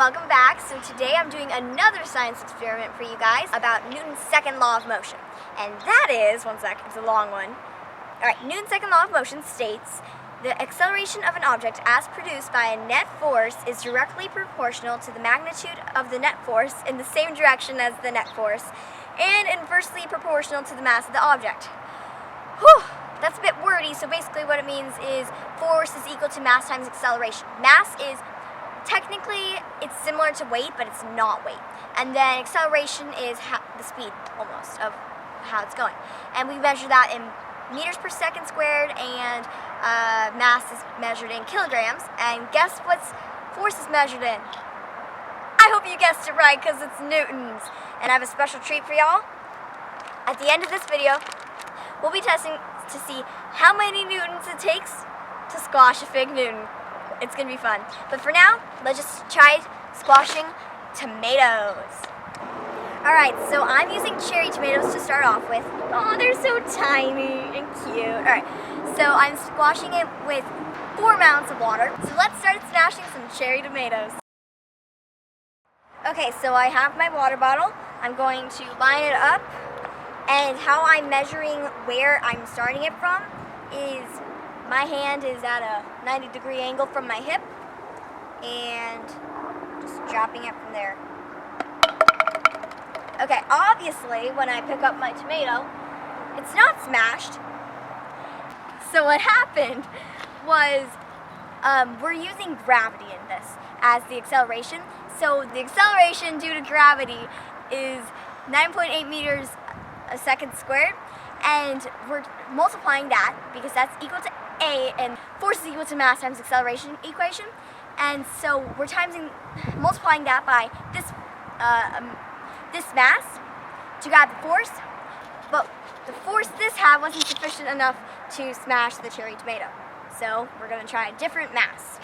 welcome back. So today I'm doing another science experiment for you guys about Newton's second law of motion. And that is, one sec, it's a long one. Alright, Newton's second law of motion states the acceleration of an object as produced by a net force is directly proportional to the magnitude of the net force in the same direction as the net force and inversely proportional to the mass of the object. Whew, that's a bit wordy, so basically what it means is force is equal to mass times acceleration. Mass is technically, it's similar to weight, but it's not weight. And then acceleration is the speed, almost, of how it's going. And we measure that in meters per second squared, and mass is measured in kilograms. And guess what force is measured in? I hope you guessed it right, because it's newtons. And I have a special treat for y'all. At the end of this video, we'll be testing to see how many newtons it takes to squash a fig Newton. It's going to be fun. But for now, let's just try squashing tomatoes. Alright, so I'm using cherry tomatoes to start off with. Oh, they're so tiny and cute. Alright, so I'm squashing it with 4 ounces of water. So let's start smashing some cherry tomatoes. Okay, so I have my water bottle. I'm going to line it up. And how I'm measuring where I'm starting it from is my hand is at a 90-degree angle from my hip, and just dropping it from there. Okay, obviously, when I pick up my tomato, it's not smashed. So what happened was, we're using gravity in this as the acceleration. So the acceleration due to gravity is 9.8 meters a second squared, and we're multiplying that because that's equal to A, and force is equal to mass times acceleration equation, and so we're multiplying that by this mass to grab the force, but the force this had wasn't sufficient enough to smash the cherry tomato, so we're going to try a different mass.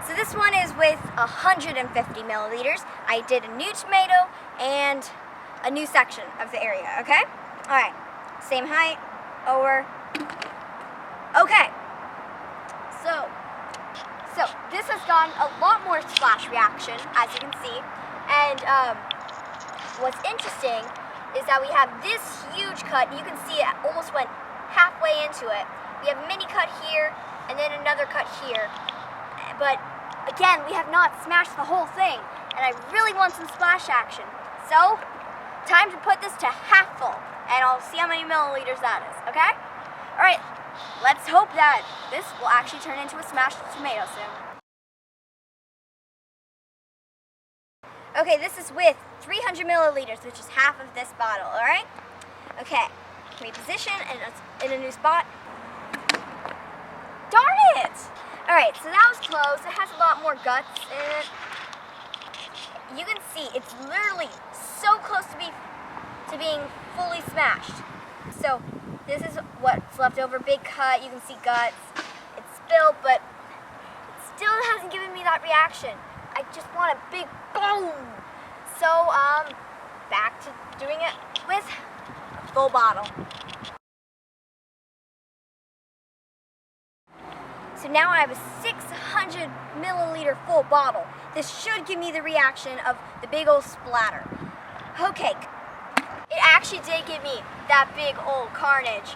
So this one is with 150 milliliters. I did a new tomato and a new section of the area, okay? Alright, same height, over. Okay, so this has gotten a lot more splash reaction, as you can see, and what's interesting is that we have this huge cut. You can see it almost went halfway into it. We have a mini cut here, and then another cut here, but again, we have not smashed the whole thing, and I really want some splash action. So, time to put this to half full, and I'll see how many milliliters that is, okay? Alright, let's hope that this will actually turn into a smashed tomato soon. Okay, this is with 300 milliliters, which is half of this bottle, alright? Okay, reposition in a new spot. Darn it! Alright, so that was close. It has a lot more guts in it. You can see it's literally so close to being fully smashed. So this is what's left over. Big cut, you can see guts. It's spilled, but it still hasn't given me that reaction. I just want a big boom. So back to doing it with a full bottle. So now I have a 600 milliliter full bottle. This should give me the reaction of the big old splatter. Okay, it actually did give me that big old carnage.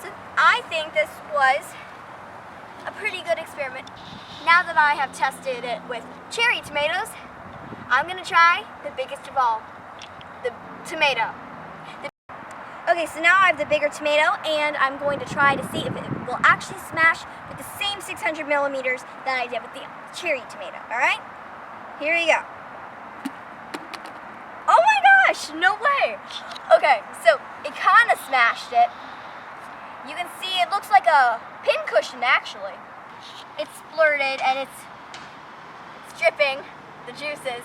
So I think this was a pretty good experiment. Now that I have tested it with cherry tomatoes, I'm gonna try the biggest of all, the tomato. Okay, so now I have the bigger tomato, and I'm going to try to see if it will actually smash with the same 600 millimeters that I did with the cherry tomato, alright? Here we go. Oh my gosh, no way! Okay, so it kind of smashed it. You can see it looks like a pincushion, actually. It's splurted, and it's dripping the juices.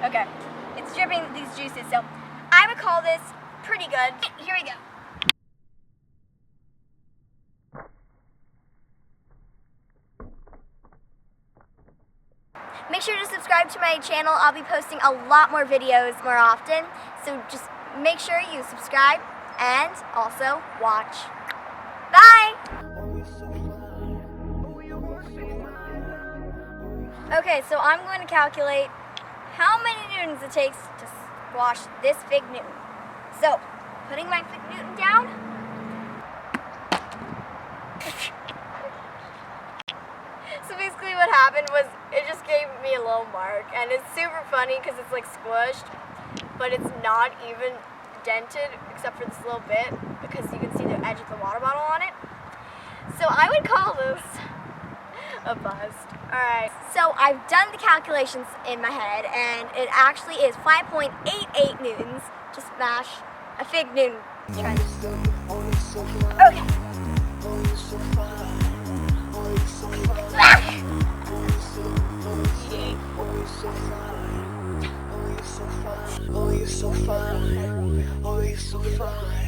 Okay, it's dripping these juices, so I would call this pretty good. Here we go. Make sure to subscribe to my channel. I'll be posting a lot more videos more often. So just make sure you subscribe and also watch. Bye! Okay, so I'm going to calculate how many newtons it takes to squash this fig Newton. So, putting my fig Newton down. So basically what happened was it just gave me a little mark, and it's super funny because it's like squished, but it's not even dented except for this little bit because you can see the edge of the water bottle on it. So I would call this a bust. Alright, so I've done the calculations in my head, and it actually is 5.88 newtons to smash a fig Newton. Okay. Oh, you're so fine. Oh, you're so fine.